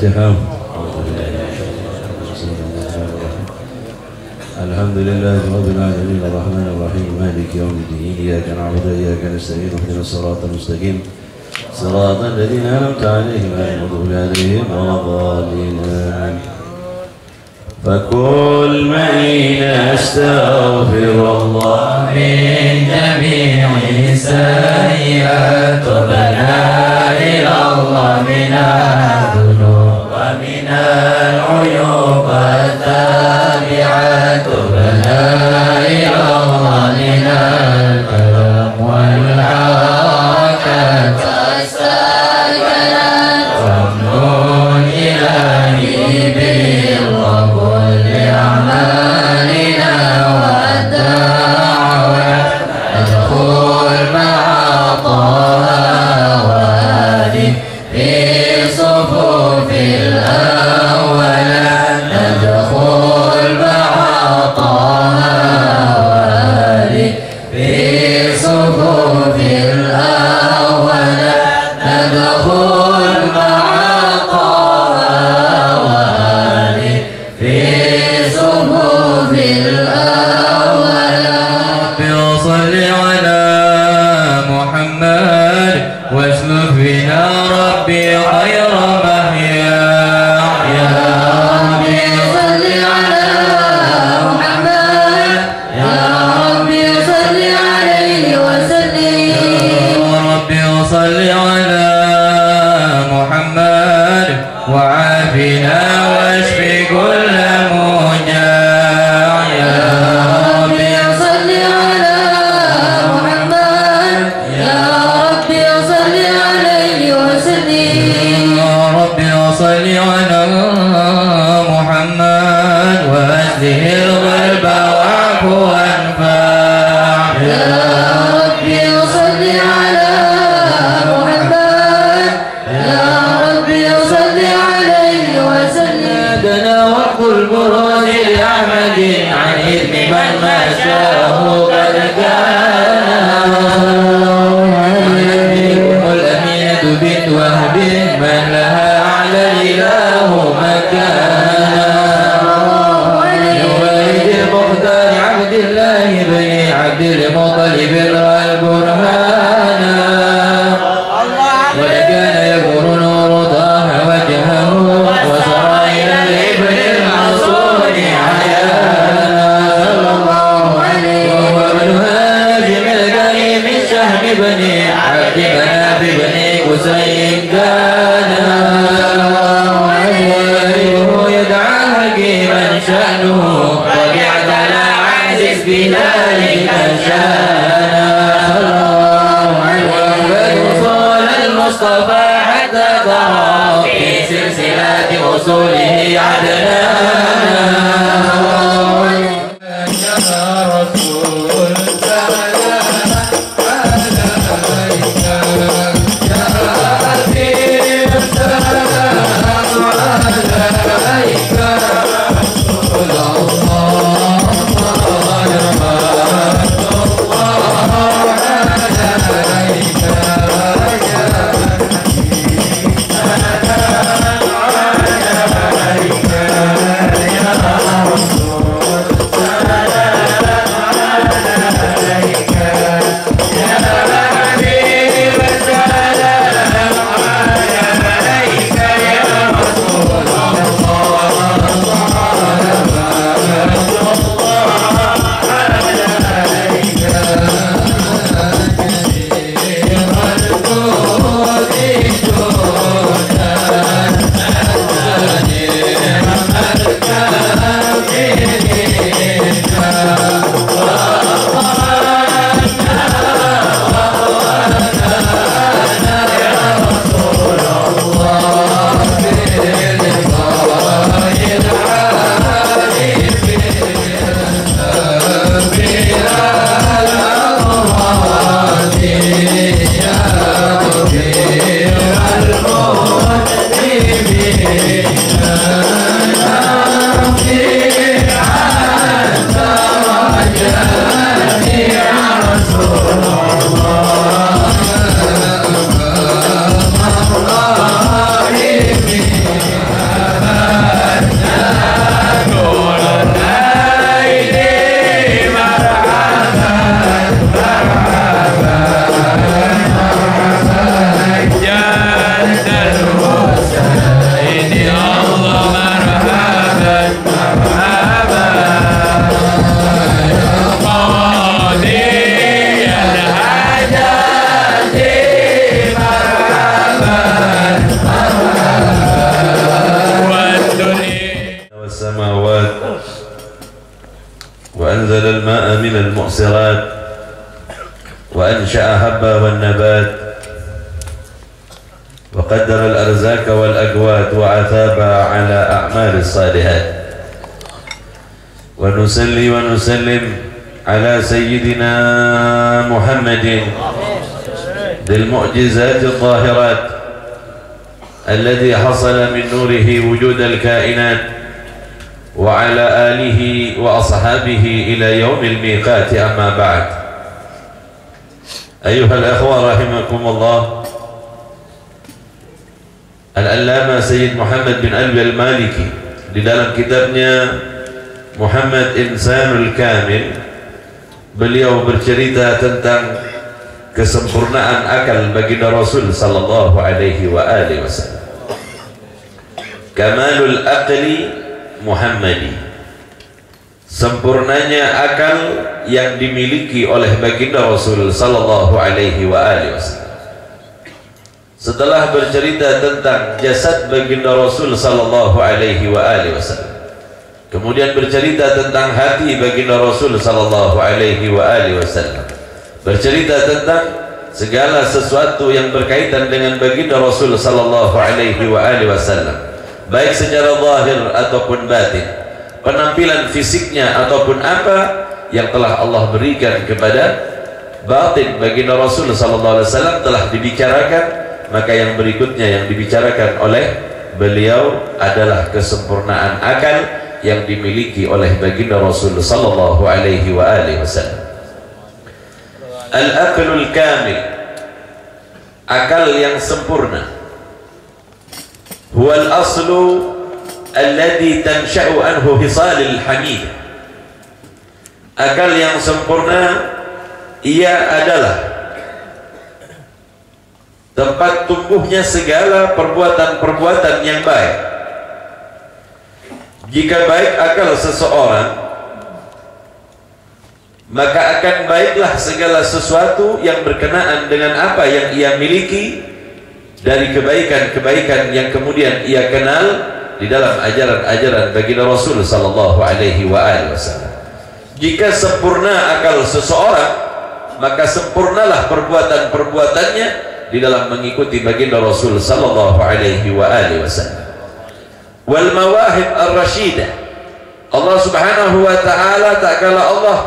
الفاتحة. الحمد لله رب العالمين الرحمن الرحيم مالك يوم الدين إياك نعبد وإياك نستعين اهدنا الصراط المستقيم صراط الذين أنعمت عليهم غير المغضوب عليهم ولا الضالين. فكل معين أستغفر الله من جميع السيئات تبنا إلى الله من الذنوب ومن العيوب التابعات تبنا إلى الله من الكلام والحركات والسكنات ومنون إلهي بالقبول لأعمالنا والدعوات ندخل مع طه وآله في صفوف الأولى ندخل مع طه وآله في صفوف الأولى ندخل مع طه وآله في صفوف الأولى. صل على محمد واسلك بنا ربي خير محيا. يا ربي صل على محمد يا ربي صل عليه وسلم. يا ربي صل على محمد وعافنا واشف كل موجع. يا ربي صل على محمد يا ربي صل عليه وسلم. يا ربي صل على محمد واسله القلب واعف وانفع. يا ربي صل على محمد يا ربي صل عليه وسلم. دنا وقت البرود لأحمد عن إذن من ما شاءه قد كان. والأمينة بنت وهب من لها على الإله مكانا. يوالد المختار عبد الله بن عبد المطلب البرهانا. ولكان يكبر نور طه وجهه وسرى إلى الابن المعصون عيانا. وهو ابن هاشم الكريم الشهم بني عبد مناف بني قسي كان. ووالده يدعى حكيما شأنه ربيعة لا عزيز بذلك شانا. وصول المصطفى حتى ترى في سلسلة وصوله عدنانا. يا رسول سلام عليك يا حبيب سلام عليك رسول الله عليك يا وأنشأ هبا والنبات وقدر الأرزاق والأقوات وعثاب على أعمال الصالحات ونصلي ونسلم على سيدنا محمد ذي المعجزات الظاهرات الذي حصل من نوره وجود الكائنات وعلى آله وأصحابه إلى يوم الميقات. أما بعد، أيها الأخوة رحمكم الله، Al-Allama Sayyid Muhammad bin Alwi Al-Maliki di dalam kitabnya Muhammad Insanul Kamil, beliau bercerita tentang kesempurnaan akal baginda Rasul sallallahu alaihi wa alihi wasallam. Kamalul aqli Muhammadi, sempurnanya akal yang dimiliki oleh baginda Rasul sallallahu alaihi wa alihi wasallam. Setelah bercerita tentang jasad baginda Rasul sallallahu alaihi wa alihi wasallam, kemudian bercerita tentang hati baginda Rasul sallallahu alaihi wa alihi wasallam, bercerita tentang segala sesuatu yang berkaitan dengan baginda Rasul sallallahu alaihi wa alihi wasallam, baik secara zahir ataupun batin, penampilan fisiknya ataupun apa yang telah Allah berikan kepada batin baginda Rasul sallallahu alaihi wasallam telah dibicarakan. Maka yang berikutnya yang dibicarakan oleh beliau adalah kesempurnaan akal yang dimiliki oleh baginda Rasul sallallahu alaihi wa alihi wasallam. Al-aqlul kamil, akal yang sempurna, huwa al-aslu alladhi tansha'u anhu hisalil hamid. Akal yang sempurna ia adalah tempat tumbuhnya segala perbuatan-perbuatan yang baik. Jika baik akal seseorang, maka akan baiklah segala sesuatu yang berkenaan dengan apa yang ia miliki dari kebaikan-kebaikan yang kemudian ia kenal di dalam ajaran-ajaran baginda Rasul sallallahu alaihi wa alihi wasallam. Jika sempurna akal seseorang, maka sempurnalah perbuatan-perbuatannya di dalam mengikuti baginda Rasul sallallahu alaihi wa alihi wasallam. Wal mawahib ar-rasyidah, Allah Subhanahu wa taala tak kala Allah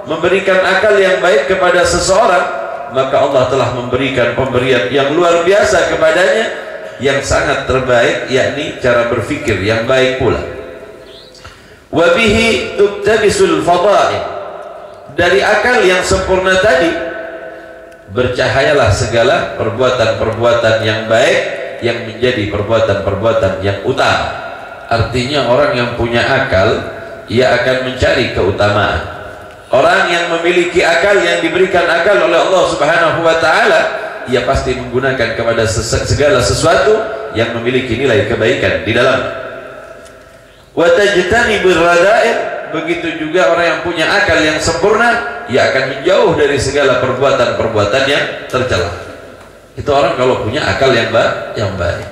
memberikan akal yang baik kepada seseorang, maka Allah telah memberikan pemberian yang luar biasa kepadanya, yang sangat terbaik, yakni cara berfikir yang baik pula. Wa bihi tuktabisul fadail, dari akal yang sempurna tadi bercahayalah segala perbuatan-perbuatan yang baik yang menjadi perbuatan-perbuatan yang utama. Artinya orang yang punya akal, ia akan mencari keutamaan. Orang yang memiliki akal, yang diberikan akal oleh Allah Subhanahu wa taala, ia pasti menggunakan kepada segala sesuatu yang memiliki nilai kebaikan di dalamnya. Wa tajtanibur rada'ir, begitu juga orang yang punya akal yang sempurna, ia akan menjauh dari segala perbuatan-perbuatan yang tercela. Itu orang kalau punya akal yang baik.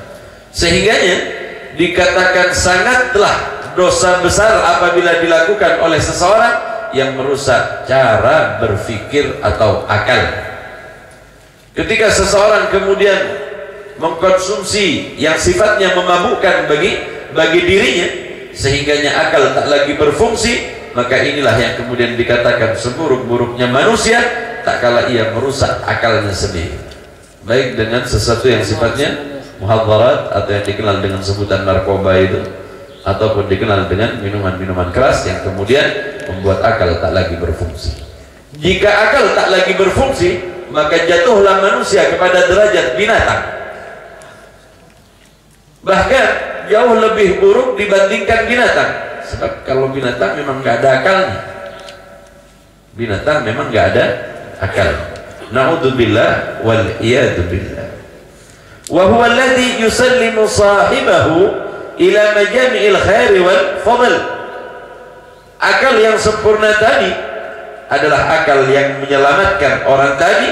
Sehingganya dikatakan sangatlah dosa besar apabila dilakukan oleh seseorang yang merusak cara berfikir atau akal. Ketika seseorang kemudian mengkonsumsi yang sifatnya memabukkan bagi dirinya, sehingganya akal tak lagi berfungsi, maka inilah yang kemudian dikatakan seburuk-buruknya manusia tak kala ia merusak akalnya sendiri, baik dengan sesuatu yang sifatnya muhadzarat atau yang dikenal dengan sebutan narkoba itu, ataupun dikenal dengan minuman-minuman keras yang kemudian membuat akal tak lagi berfungsi. Jika akal tak lagi berfungsi, maka jatuhlah manusia kepada derajat binatang, bahkan jauh lebih buruk dibandingkan binatang. Sebab kalau binatang memang nggak ada akalnya, binatang memang nggak ada akal. Na'udzubillah wal iyadu billah. Wa huwa alladhi yusallimu sahibahu ila majami'il khair wal fadl. Akal yang sempurna tadi adalah akal yang menyelamatkan orang tadi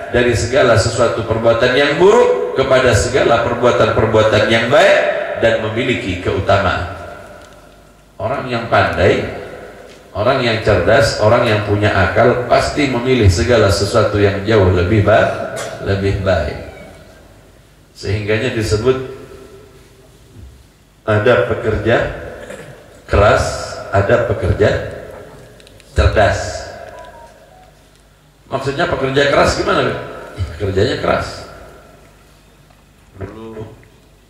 dari segala sesuatu perbuatan yang buruk kepada segala perbuatan-perbuatan yang baik dan memiliki keutamaan. Orang yang pandai Orang yang cerdas, orang yang punya akal pasti memilih segala sesuatu yang jauh lebih baik. Sehingganya disebut ada pekerja keras, ada pekerja cerdas. Maksudnya pekerja keras gimana? Kerjanya keras.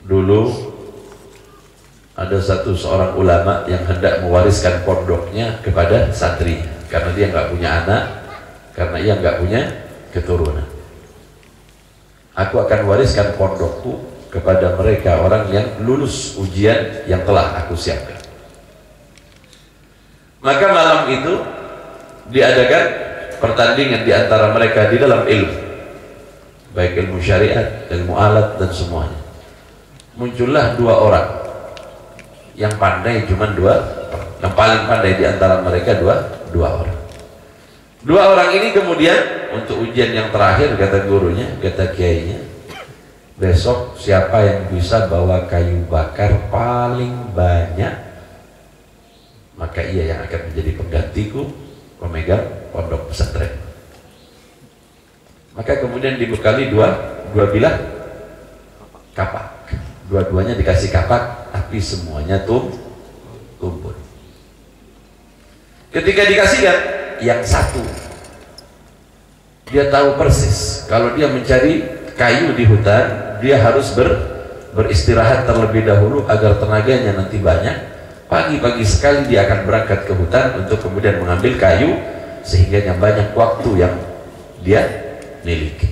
Dulu ada seorang ulama yang hendak mewariskan pondoknya kepada santri karena dia nggak punya anak, karena ia nggak punya keturunan. Aku akan wariskan pondokku kepada mereka orang yang lulus ujian yang telah aku siapkan. Maka malam itu diadakan pertandingan di antara mereka di dalam ilmu, baik ilmu syariat, ilmu alat dan semuanya. Muncullah dua orang yang pandai, cuman dua, yang paling pandai di antara mereka dua orang. Dua orang ini kemudian untuk ujian yang terakhir, kata gurunya, kata kiainya, besok siapa yang bisa bawa kayu bakar paling banyak, maka ia yang akan menjadi penggantiku pemegang pondok pesantren. Maka kemudian dibekali dua bilah kapak. Dua-duanya dikasih kapak, tapi semuanya tumpul. Ketika dikasihkan, yang satu dia tahu persis kalau dia mencari kayu di hutan, dia harus beristirahat terlebih dahulu agar tenaganya nanti banyak. Pagi-pagi sekali dia akan berangkat ke hutan untuk kemudian mengambil kayu, sehingga yang banyak waktu yang dia miliki.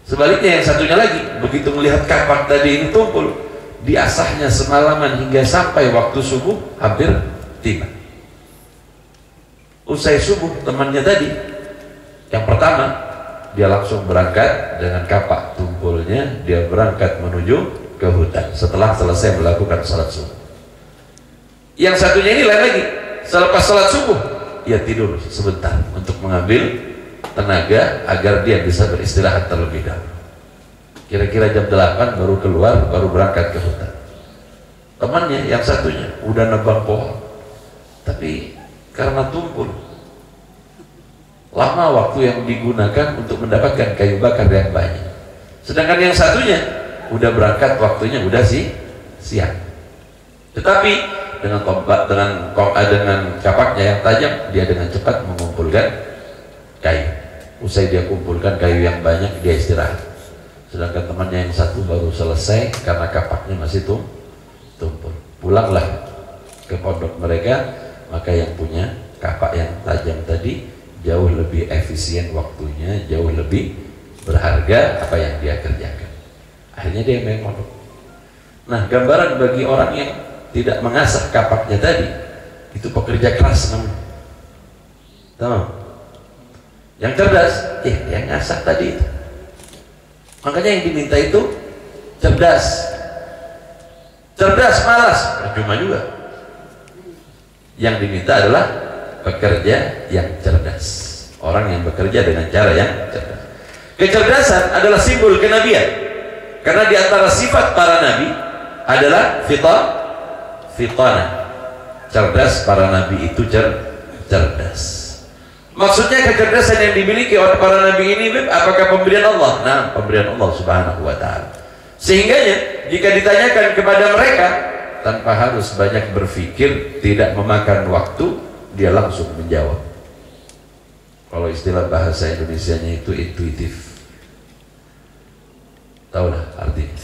Sebaliknya yang satunya lagi, begitu melihat kapak tadi ini tumpul, diasahnya semalaman hingga sampai waktu subuh hampir tiba. Usai subuh, temannya tadi yang pertama, dia langsung berangkat dengan kapak tumpulnya, dia berangkat menuju ke hutan setelah selesai melakukan salat subuh. Yang satunya ini lain lagi, selepas salat subuh ia tidur sebentar untuk mengambil tenaga agar dia bisa beristirahat terlebih dahulu. Kira-kira jam 8 baru keluar, baru berangkat ke hutan. Temannya yang satunya udah nebang pohon, tapi karena tumpul, lama waktu yang digunakan untuk mendapatkan kayu bakar yang banyak. Sedangkan yang satunya udah berangkat, waktunya udah siang. Tetapi dengan kapaknya yang tajam, dia dengan cepat mengumpulkan kayu. Usai dia kumpulkan kayu yang banyak, dia istirahat. Sedangkan temannya yang satu baru selesai karena kapaknya masih tumpul. Pulanglah ke pondok mereka, maka yang punya kapak yang tajam tadi jauh lebih efisien waktunya, jauh lebih berharga apa yang dia kerjakan. Akhirnya dia main pondok. Nah, gambaran bagi orang yang tidak mengasah kapaknya tadi, itu pekerja keras namanya. Tahu? Yang cerdas, yang ngasah tadi itu. Makanya yang diminta itu cerdas. Cerdas malas, percuma juga. Yang diminta adalah pekerja yang cerdas. Orang yang bekerja dengan cara yang cerdas. Kecerdasan adalah simbol kenabian. Karena di antara sifat para nabi adalah fitanah. Cerdas, para nabi itu cerdas. Maksudnya kecerdasan yang dimiliki oleh para nabi ini, apakah pemberian Allah? Nah, pemberian Allah Subhanahu wa ta'ala. Sehingganya jika ditanyakan kepada mereka, tanpa harus banyak berpikir, tidak memakan waktu, dia langsung menjawab. Kalau istilah bahasa Indonesianya itu intuitif. Tahulah artinya?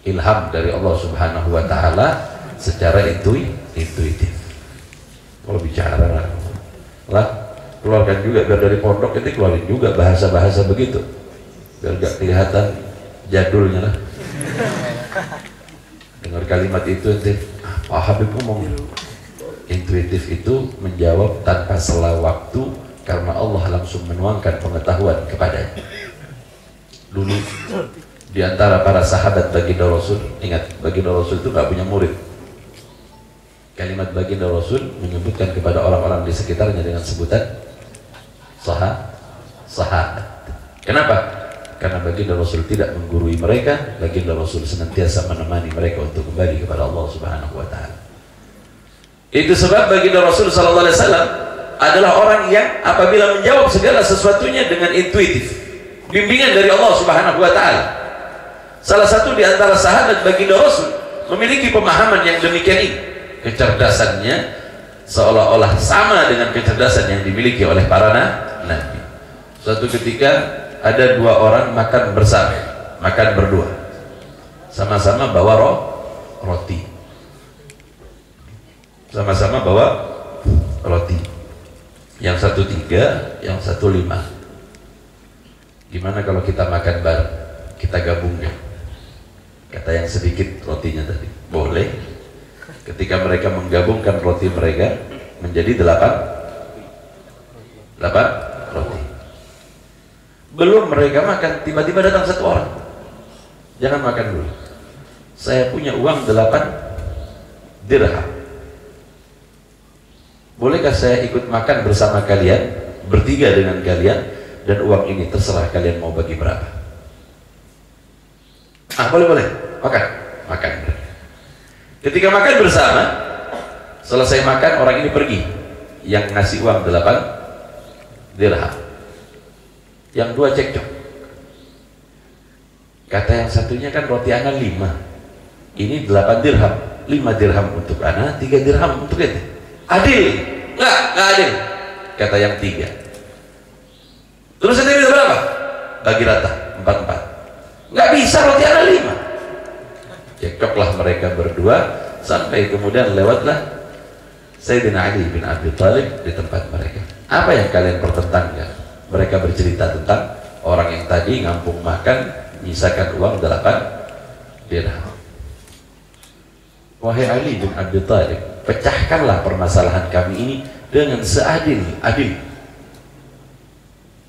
Ilham dari Allah Subhanahu wa ta'ala secara intuitif. Kalau bicara lah, keluarkan juga biar dari pondok itu keluarin juga bahasa-bahasa begitu, biar gak kelihatan jadulnya lah. Dengar kalimat itu nanti, Pak Habib ngomong, intuitif itu menjawab tanpa sela waktu karena Allah langsung menuangkan pengetahuan kepadanya. Dulu di antara para sahabat baginda Rasul, ingat baginda Rasul itu gak punya murid. Kalimat baginda Rasul menyebutkan kepada orang-orang di sekitarnya dengan sebutan sahabat. Kenapa? Karena baginda Rasul tidak menggurui mereka, baginda Rasul senantiasa menemani mereka untuk kembali kepada Allah Subhanahu wa ta'ala. Itu sebab baginda Rasul sallallahu alaihi wasallam adalah orang yang apabila menjawab segala sesuatunya dengan intuitif, bimbingan dari Allah Subhanahu wa taala. Salah satu di antara sahabat baginda Rasul memiliki pemahaman yang demikian ini. Kecerdasannya seolah-olah sama dengan kecerdasan yang dimiliki oleh para nabi. Suatu ketika ada dua orang makan bersama, makan berdua, sama-sama bawa roti. Sama-sama bawa roti. Yang satu 3, yang satu 5. Gimana kalau kita makan bareng, kita gabungkan? Kata yang sedikit rotinya tadi, boleh. Ketika mereka menggabungkan roti mereka menjadi 8 roti. Belum mereka makan, tiba-tiba datang satu orang. Jangan makan dulu, saya punya uang 8 dirham. Bolehkah saya ikut makan bersama kalian, bertiga dengan kalian, dan uang ini terserah kalian mau bagi berapa? Boleh, makan. Ketika makan bersama, selesai makan orang ini pergi. Yang ngasih uang 8 dirham, yang dua cekcok. Kata yang satunya kan roti ana 5, ini 8 dirham, 5 dirham untuk ana, 3 dirham untuk ente. Adil? Enggak adil, kata yang 3. Terus ente minta berapa? Bagi rata 4-4. Enggak bisa, roti ana 5. Cekcoklah mereka berdua sampai kemudian lewatlah Sayyidina Ali bin Abi Thalib di tempat mereka. Apa yang kalian pertentangkan? Mereka bercerita tentang orang yang tadi ngampung makan nyisakan uang 8 dirham. Wahai Ali bin Abi Thalib, pecahkanlah permasalahan kami ini dengan seadil-adil.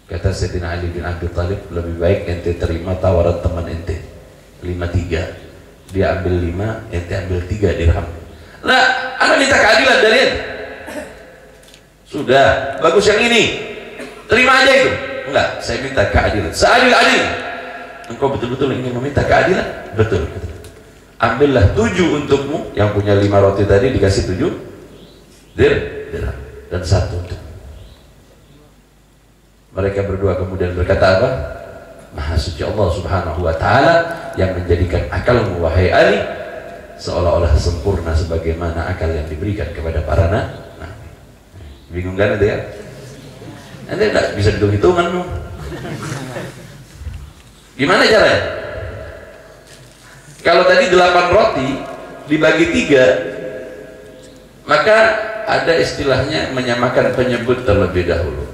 Kata Sayyidina Ali bin Abi Thalib, lebih baik ente terima tawaran teman ente 5-3. Dia ambil 5, ente ambil 3 dirham. Nah, anda minta keadilan dari ente. Sudah, bagus yang ini, terima aja itu. Enggak, saya minta keadilan, seadil-adil. Engkau betul-betul ingin meminta keadilan? Betul. Ambillah 7 untukmu, yang punya 5 roti tadi dikasih 7 dirham, dan 1 untuk mereka berdua. Kemudian berkata apa? Maha suci Allah Subhanahu wa ta'ala yang menjadikan akalmu wahai Ali seolah-olah sempurna sebagaimana akal yang diberikan kepada para nabi. Bingung kan itu ya? Nanti tidak bisa hitung-hitungan. Gimana caranya? Kalau tadi 8 roti dibagi 3, maka ada istilahnya menyamakan penyebut terlebih dahulu.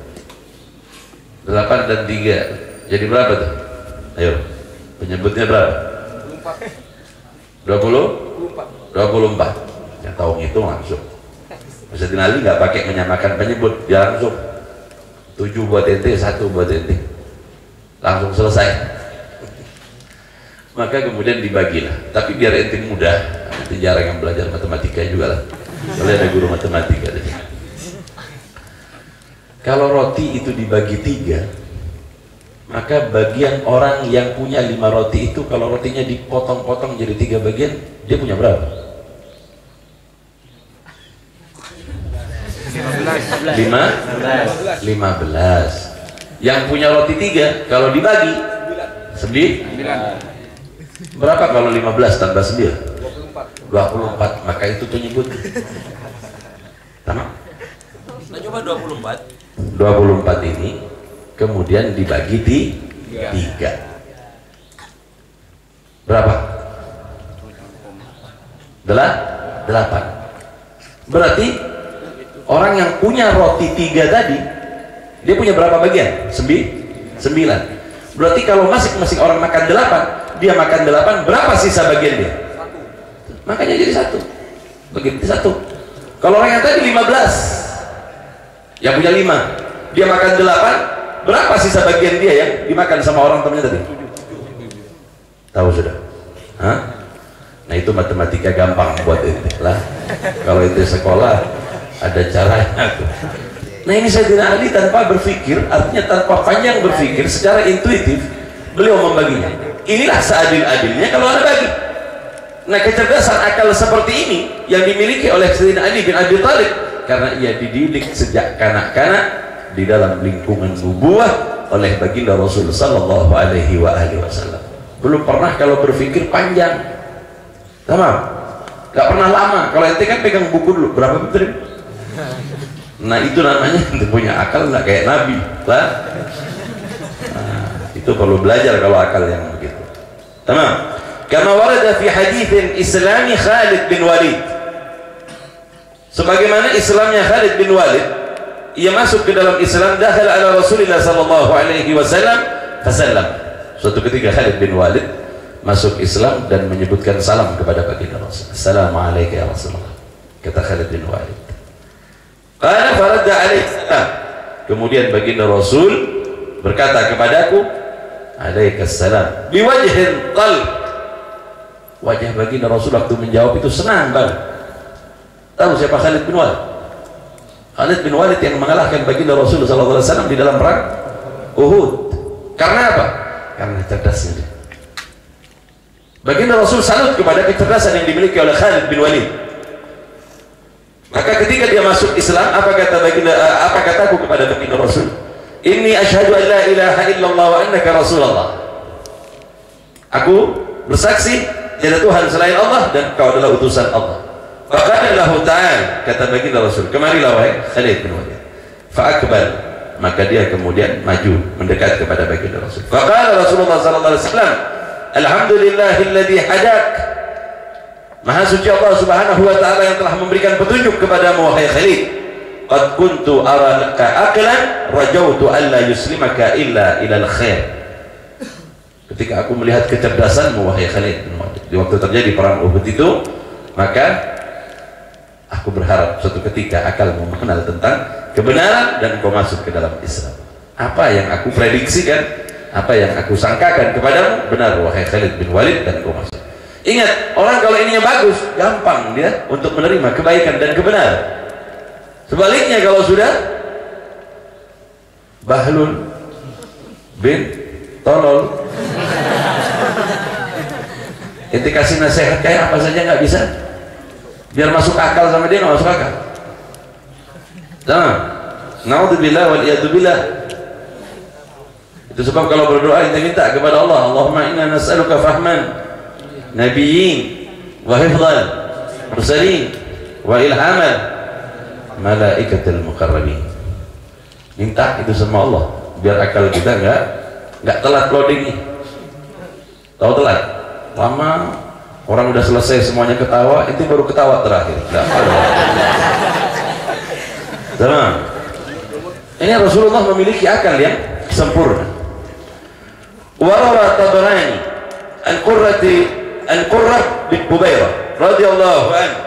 8 dan 3 jadi berapa tuh? Ayo, penyebutnya berapa? 24. Yang tahu ngitung langsung. Sayyidina Ali nggak pakai menyamakan penyebut, dia langsung 7 buat ente, 1 buat ente, langsung selesai. Maka kemudian dibagilah. Tapi biar ente mudah, nanti jarang yang belajar matematika juga lah. Soalnya ada guru matematika. Kalau roti itu dibagi 3, maka bagian orang yang punya 5 roti itu, kalau rotinya dipotong-potong jadi 3 bagian, dia punya berapa? 15. Yang punya roti 3 kalau dibagi 9. Berapa kalau 15 tambah 9? 24. Maka itu penyebut. Sama? Nah, coba 24. 24 ini kemudian dibagi 3. Berapa? 8. Berarti orang yang punya roti 3 tadi, dia punya berapa bagian? 9. Berarti kalau masing-masing orang makan 8, dia makan 8, berapa sisa bagian dia? 1. Makanya jadi 1. Bagian 1. Kalau orang yang tadi 15, yang punya 5, dia makan 8, berapa sisa bagian dia yang dimakan sama orang temannya tadi? Tahu sudah? Hah? Nah itu matematika gampang buat ente lah. Kalau ente sekolah ada caranya tuh. Nah ini Sayyidina Ali tanpa berpikir, artinya tanpa panjang berpikir, secara intuitif beliau membaginya. Inilah seadil-adilnya kalau Anda bagi. Nah, kecerdasan akal seperti ini yang dimiliki oleh Sayyidina Ali bin Abi Thalib karena ia dididik sejak kanak-kanak di dalam lingkungan nubuwah oleh baginda Rasul sallallahu alaihi wasallam. Belum pernah kalau berpikir panjang. Tamam. Gak pernah lama. Kalau ente kan pegang buku dulu berapa menit? Nah, itu namanya ente punya akal nggak kayak Nabi lah. Nah, itu perlu belajar kalau akal yang begitu. Tamam. Kama warada fi haditsin Islami Khalid bin Walid. Sebagaimana Islamnya Khalid bin Walid, ia masuk ke dalam Islam, dakhala ala Rasulillah sallallahu alaihi wasallam fasallam. Suatu ketika Khalid bin Walid masuk Islam dan menyebutkan salam kepada baginda Rasul. Assalamualaikum ya Rasulullah. Kata Khalid bin Walid. Qala faradda alaihi salam. Kemudian baginda Rasul berkata kepadaku, alaikassalam. Biwajhin qalb. Wajah baginda Rasul waktu menjawab itu senang banget. Tahu siapa Khalid bin Walid? Khalid bin Walid yang mengalahkan baginda Rasul sallallahu alaihi wasallam di dalam perang Uhud. Karena apa? Karena cerdasnya dia. Baginda Rasul salut kepada kecerdasan yang dimiliki oleh Khalid bin Walid. Maka ketika dia masuk Islam, apa kataku kepada baginda Rasul? Inni asyhadu an la ilaha illallah wa annaka Rasulullah. Aku bersaksi tiada Tuhan selain Allah dan kau adalah utusan Allah. Faqala lahu ta'ala, kata baginda Rasul, kemarilah wahai Khalid bin Walid. Fa'akbal, maka dia kemudian maju mendekat kepada baginda Rasul. Faqala Rasulullah sallallahu alaihi wasallam, alhamdulillahilladzi hadak. Maha suci Allah Subhanahu wa taala yang telah memberikan petunjuk kepadamu wahai Khalid. Qad kuntu araka aqlan rajautu alla yuslimaka illa ilal khair. Ketika aku melihat kecerdasanmu wahai Khalid bin Walid, di waktu terjadi perang Uhud itu, maka aku berharap suatu ketika akalmu mengenal tentang kebenaran dan kau masuk ke dalam Islam. Apa yang aku prediksikan, apa yang aku sangkakan kepadamu benar wahai Khalid bin Walid, dan kau masuk. Ingat, orang kalau ininya bagus, gampang dia untuk menerima kebaikan dan kebenaran. Sebaliknya kalau sudah bahlul bin tolol, ente kasih nasihat kayak apa saja nggak bisa, biar masuk akal sama dia nggak masuk akal. Jangan. Naudzubillah wal iyadzubillah. Itu sebab kalau berdoa kita minta kepada Allah, Allahumma inna nas'aluka fahman nabiyyin wa hifdhan mursalin wa ilhaman malaikatil muqarrabin. Minta itu sama Allah biar akal kita nggak telat loading nih. Tahu telat? Lama orang udah selesai semuanya ketawa, itu baru ketawa terakhir. Nggak ada. Tenang. Ini Rasulullah memiliki akal yang sempurna. Warawa Tabarani Al-Qurrah bin Hubairah radhiyallahu anhu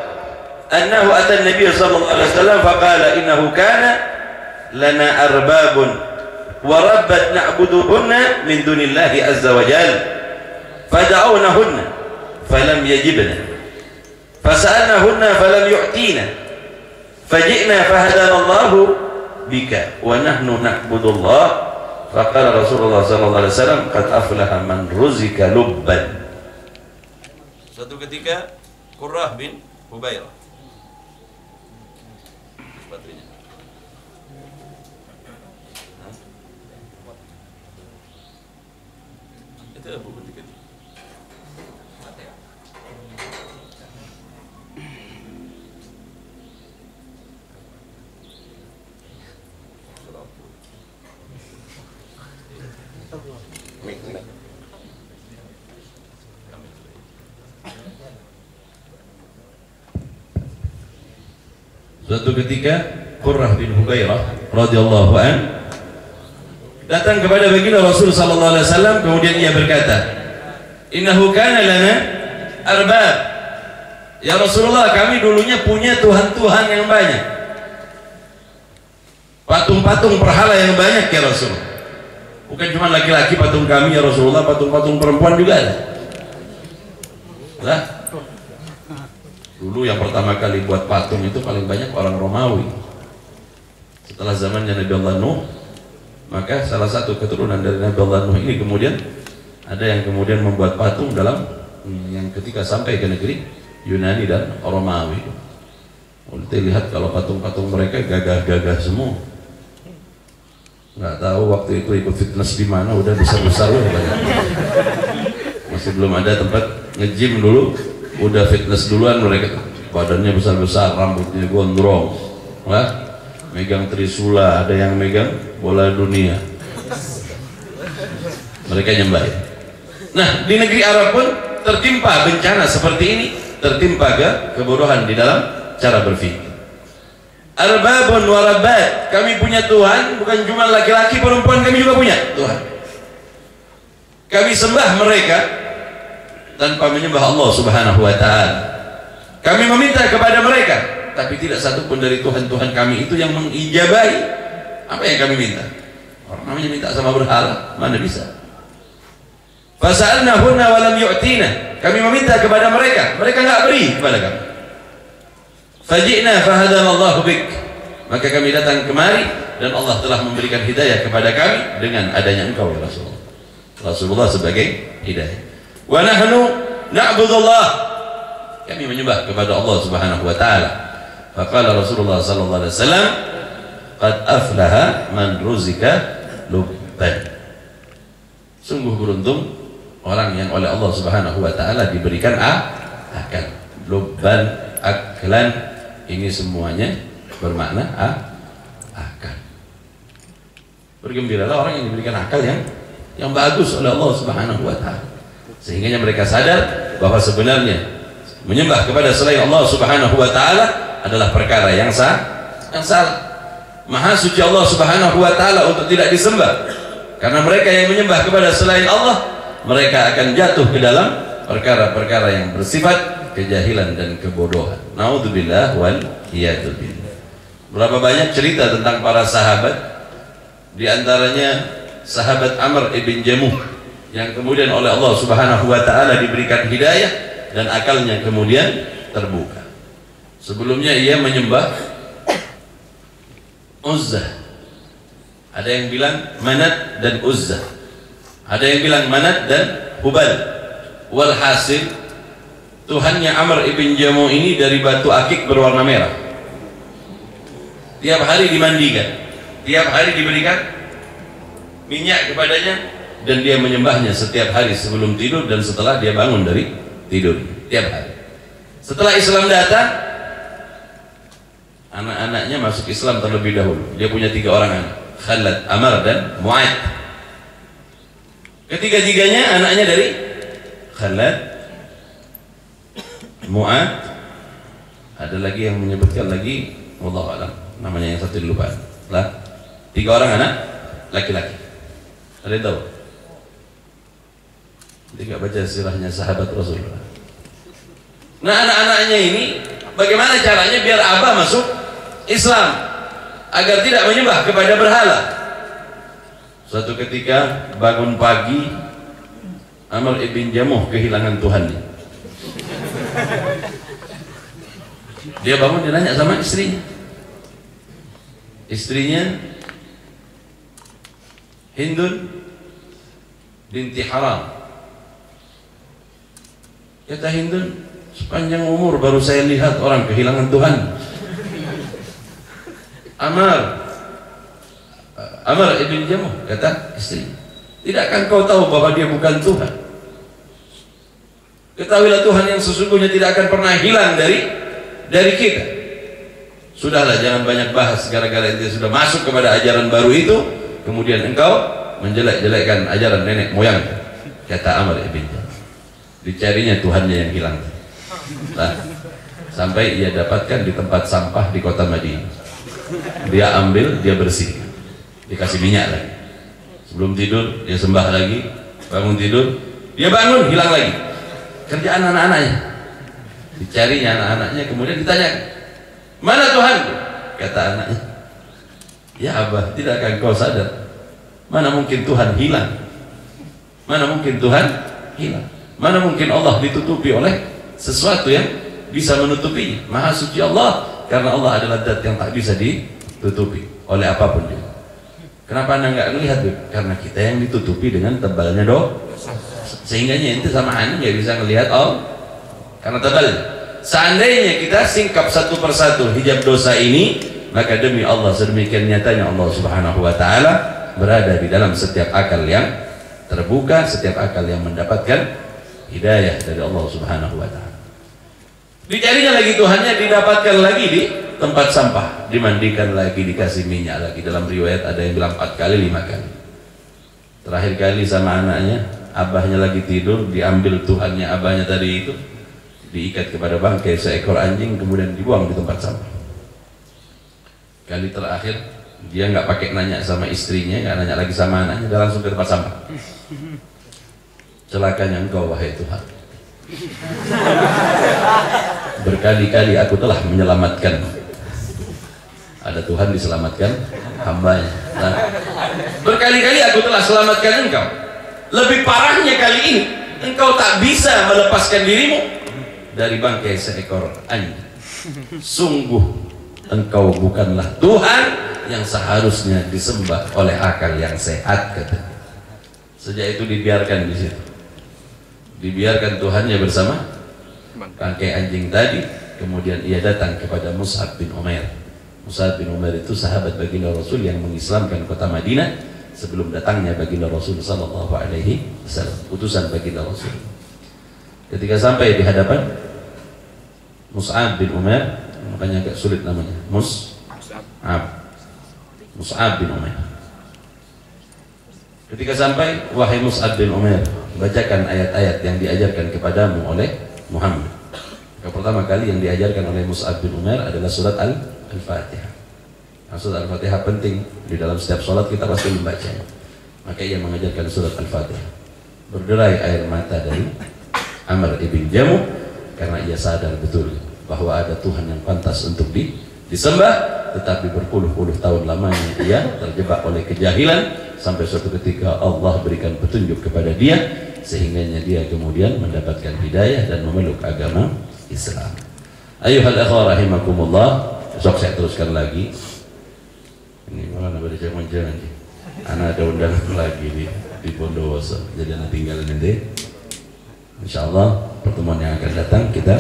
annahu ata an-nabiy sallallahu alaihi wasallam faqala innahu kana lana arbabun wa rabbat na'buduhunna min dunillahi azza wa jalla fada'awnahunna falam yajibna fasa'alnahunna falam yu'tina faji'na fahadana Allahu bika wa nahnu na'budullah faqala Rasulullah sallallahu alaihi wasallam qad aflaha man ruzika lubban. Suatu ketika Qurrah bin Hubairah, sepatunya, itu Abu Bakar. Suatu ketika Qurrah bin Hubairah radhiyallahu an datang kepada baginda Rasul sallallahu alaihi wasallam, kemudian ia berkata, innahu kana lana arbab. Ya Rasulullah, kami dulunya punya tuhan-tuhan yang banyak, patung-patung berhala yang banyak ya Rasul. Bukan cuma laki-laki patung kami ya Rasulullah, patung-patung perempuan juga ada. Lah, dulu yang pertama kali buat patung itu paling banyak orang Romawi. Setelah zamannya Nabi Allah Nuh, maka salah satu keturunan dari Nabi Allah Nuh ini kemudian ada yang kemudian membuat patung dalam yang ketika sampai ke negeri Yunani dan Romawi, kita lihat kalau patung-patung mereka gagah-gagah semua. Nggak tahu waktu itu ikut fitness di mana, udah besar-besar loh banyak. Masih belum ada tempat nge-gym dulu, udah fitness duluan mereka. Badannya besar-besar, rambutnya gondrong, megang trisula, ada yang megang bola dunia. Mereka nyembah. Nah, di negeri Arab pun tertimpa bencana seperti ini, tertimpa kebodohan di dalam cara berpikir. Arbabun wa rabbat, kami punya Tuhan, bukan cuma laki-laki, perempuan kami juga punya Tuhan. Kami sembah mereka tanpa menyembah Allah Subhanahu wa taala. Kami meminta kepada mereka, tapi tidak satu pun dari Tuhan-Tuhan kami itu yang mengijabahi apa yang kami minta. Orang namanya minta sama berhala, mana bisa? Fasa'alnahunna wa lam yu'tina. Kami meminta kepada mereka, mereka enggak beri kepada kami. Faji'na fahadanallahu bik. Maka kami datang kemari dan Allah telah memberikan hidayah kepada kami dengan adanya engkau ya Rasulullah. Rasulullah sebagai hidayah. Wa nahnu na'budullah. Kami menyembah kepada Allah Subhanahu wa taala. Faqala Rasulullah sallallahu alaihi wasallam, qad aflaha man ruzika lubban. Sungguh beruntung orang yang oleh Allah Subhanahu wa taala diberikan akal. Lubban, aklan, ini semuanya bermakna akal. Bergembiralah orang yang diberikan akal yang bagus oleh Allah Subhanahu wa taala. Sehingga mereka sadar bahwa sebenarnya menyembah kepada selain Allah Subhanahu wa taala adalah perkara yang salah. Maha suci Allah Subhanahu wa taala untuk tidak disembah. Karena mereka yang menyembah kepada selain Allah, mereka akan jatuh ke dalam perkara-perkara yang bersifat kejahilan dan kebodohan. Naudzubillah wal iyadu billah. Berapa banyak cerita tentang para sahabat, di antaranya sahabat Amr ibn Jamuh yang kemudian oleh Allah Subhanahu wa taala diberikan hidayah dan akalnya kemudian terbuka. Sebelumnya ia menyembah Uzzah. Ada yang bilang Manat dan Uzzah. Ada yang bilang Manat dan Hubal. Walhasil Tuhannya Amr ibn Jamuh ini dari batu akik berwarna merah. Tiap hari dimandikan, tiap hari diberikan minyak kepadanya, dan dia menyembahnya setiap hari sebelum tidur dan setelah dia bangun dari tidur, tiap hari. Setelah Islam datang, anak-anaknya masuk Islam terlebih dahulu. Dia punya 3 orang anak, Khalad, Amr dan Mu'ad. Ketiga-tiganya anaknya dari Khalad, Mu'ad, ada lagi yang menyebutkan lagi, wallahu a'lam, namanya yang satu dilupakan. Lah, 3 orang anak laki-laki. Ada yang tahu? Tidak baca sirahnya sahabat Rasulullah. Nah, anak-anaknya ini bagaimana caranya biar abah masuk Islam agar tidak menyembah kepada berhala? Suatu ketika bangun pagi, Amr ibn Jamuh kehilangan Tuhannya. Dia bangun, dia nanya sama istrinya. Istrinya Hindun binti Haram. Kata Hindun, sepanjang umur baru saya lihat orang kehilangan Tuhan. Amr ibn Jamuh, kata istri, tidakkah kau tahu bahwa dia bukan Tuhan? Ketahuilah Tuhan yang sesungguhnya tidak akan pernah hilang dari kita. Sudahlah, jangan banyak bahas, gara-gara dia sudah masuk kepada ajaran baru itu, kemudian engkau menjelek-jelekkan ajaran nenek moyang. Kata Amr ibn Jamuh. Dicarinya Tuhannya yang hilang. Nah, sampai ia dapatkan di tempat sampah di kota Madinah. Dia ambil, dia bersih, dikasih minyak lagi. Sebelum tidur dia sembah lagi, bangun tidur dia bangun, hilang lagi. Kerjaan anak-anaknya, dicarinya anak-anaknya, kemudian ditanya, mana Tuhan? Kata anaknya, ya abah, tidakkah kau sadar, mana mungkin Tuhan hilang? Mana mungkin Tuhan hilang? Mana mungkin Allah ditutupi oleh sesuatu yang bisa menutupinya? Maha suci Allah, karena Allah adalah zat yang tak bisa ditutupi oleh apapun juga. Kenapa anda nggak melihat? Karena kita yang ditutupi dengan tebalnya dosa. sehingga ente sama ani nggak bisa ngelihat karena tebal. Seandainya kita singkap satu persatu hijab dosa ini, maka demi Allah sedemikian nyatanya Allah Subhanahu wa taala berada di dalam setiap akal yang terbuka, setiap akal yang mendapatkan hidayah dari Allah Subhanahu wa taala. Dicarinya lagi Tuhannya, didapatkan lagi di tempat sampah, dimandikan lagi, dikasih minyak lagi. Dalam riwayat ada yang bilang 4 kali 5 kali. Terakhir kali sama anaknya, abahnya lagi tidur, diambil Tuhannya abahnya tadi itu, diikat kepada bangkai seekor anjing, kemudian dibuang di tempat sampah. Kali terakhir dia nggak pakai nanya sama istrinya, nggak nanya lagi sama anaknya, dia langsung ke tempat sampah. Celakanya engkau wahai Tuhan, berkali-kali aku telah menyelamatkan. Ada Tuhan diselamatkan hambanya. Nah, berkali-kali aku telah selamatkan engkau. Lebih parahnya kali ini, engkau tak bisa melepaskan dirimu dari bangkai seekor anjing. Sungguh engkau bukanlah Tuhan yang seharusnya disembah oleh akal yang sehat, katanya. Sejak itu dibiarkan di situ, dibiarkan Tuhannya bersama bangkai anjing tadi. Kemudian ia datang kepada Mus'ab bin Umair. Mus'ab bin Umair itu sahabat baginda Rasul yang mengislamkan kota Madinah sebelum datangnya baginda Rasul sallallahu alaihi wasallam, utusan baginda Rasul. Ketika sampai di hadapan Mus'ab bin Umair, makanya agak sulit namanya, Mus'ab bin Umair. Ketika sampai, wahai Mus'ab bin Umair, bacakan ayat-ayat yang diajarkan kepadamu oleh Muhammad. Yang pertama kali yang diajarkan oleh Mus'ab bin Umair adalah surat Al-Fatihah. Surat Al-Fatihah penting, di dalam setiap sholat kita pasti membacanya. Maka ia mengajarkan surat Al-Fatihah. Berderai air mata dari Amr ibn Jamuh karena ia sadar betul bahwa ada Tuhan yang pantas untuk disembah, tetapi berpuluh-puluh tahun lamanya ia terjebak oleh kejahilan sampai suatu ketika Allah berikan petunjuk kepada dia sehingga dia kemudian mendapatkan hidayah dan memeluk agama Islam. Ayuhal akhwah rahimakumullah. Besok saya teruskan lagi. Ini malah ada jangan-jangan nih. Anak ada undangan lagi di Bondowoso. Jadi anak tinggal nanti. Insyaallah pertemuan yang akan datang kita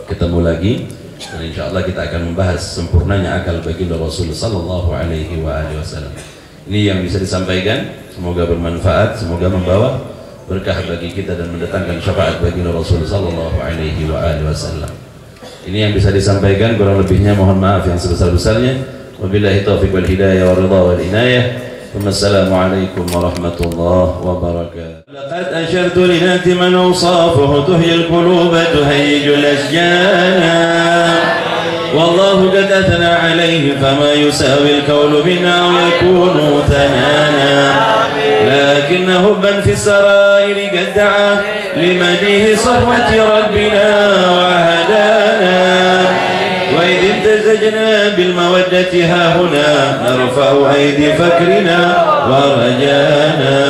ketemu lagi dan insyaallah kita akan membahas sempurnanya akal baginda Rasul sallallahu alaihi wasallam. Ini yang bisa disampaikan, semoga bermanfaat, semoga membawa berkah bagi kita dan mendatangkan syafaat baginda Rasul sallallahu alaihi wasallam. Ini yang bisa disampaikan, kurang lebihnya mohon maaf yang sebesar-besarnya. Wabillahi taufiq wal hidayah wa ridha wal inayah. Wassalamualaikum warahmatullahi wabarakatuh. Laqad ashartu linati man awsafuhu tuhyi al-qulub tuhayiju al-ashjana. Wallahu qad athna alayhi fama yusawi al-qawlu bina aw yakunu thanana. Lakin hubban fi as-sarair qad da'a limadihi sahwati rabbina wa hadana. وإذ امتزجنا بالمودة ها هنا نرفع أيدي فكرنا ورجانا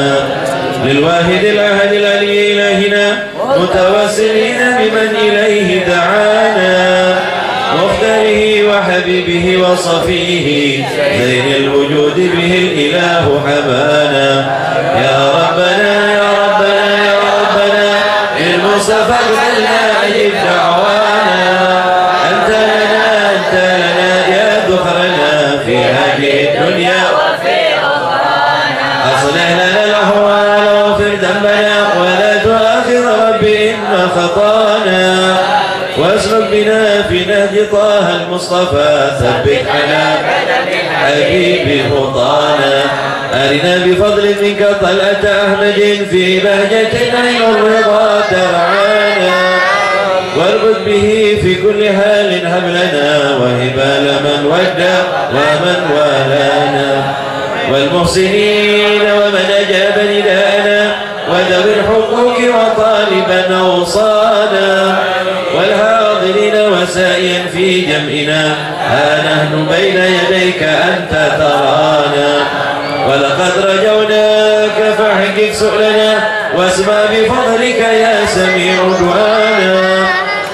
للواحد الأحد العلي إلهنا متوسلين بمن إليه دعانا مختاره وحبيبه وصفيه زين الوجود به الإله حبانا يا ربنا يا ربنا يا ربنا للمصطفى اجعلنا أجب دعوانا أنت لنا يا ذخرنا في هذه الدنيا وفي أخرانا أصلح لنا الأحوال واغفر ذنبنا ولا تؤاخذ ربي إن خطانا واسلك بنا في نهج طه المصطفى ثبت على حبيب خطانا أرنا بفضل منك طلعة أحمد في بهجة عين الرضا ترعانا واربط به في كل حال هب لنا وهبال من ودى ومن والانا والمحسنين ومن أجاب نداءنا وذوي الحقوق وطالبا أوصانا والحاضرين وسائيا في جمعنا ها نحن بين يديك أنت ترانا ولقد رجوناك فاحقق سؤلنا واسمع بفضلك يا سميع دعانا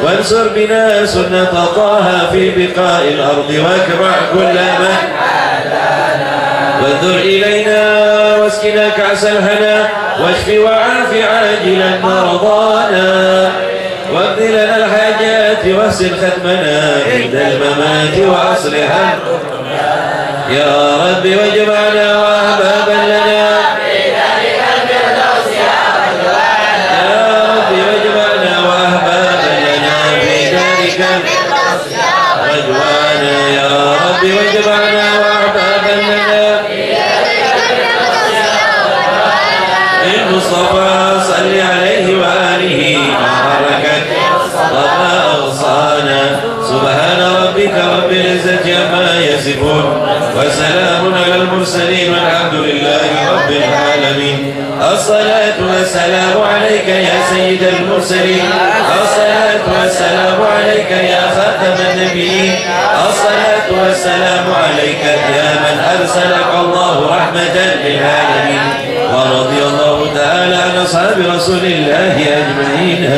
وانصر بنا سنة طه في بقاء الأرض واكبع كل من عادانا وانظر إلينا واسقنا كأس الهنا واشف وعاف عاجلا مرضانا واقض لنا الحاجات واحسن ختمنا عند الممات وأصلح يا رب واجمعنا وأحبابا لنا واجمعنا وأحبابا لنا المصطفى صل عليه وآله وبركة وما أوصانا سبحان ربك رب العزة عما يصفون وسلام على المرسلين والحمد لله رب العالمين. الصلاة والسلام عليك يا سيد المرسلين، الصلاة والسلام عليك يا خاتم النبيين، الصلاة والسلام عليك يا من أرسلك الله رحمة للعالمين. ورضي الله تعالى عن أصحاب رسول الله أجمعين.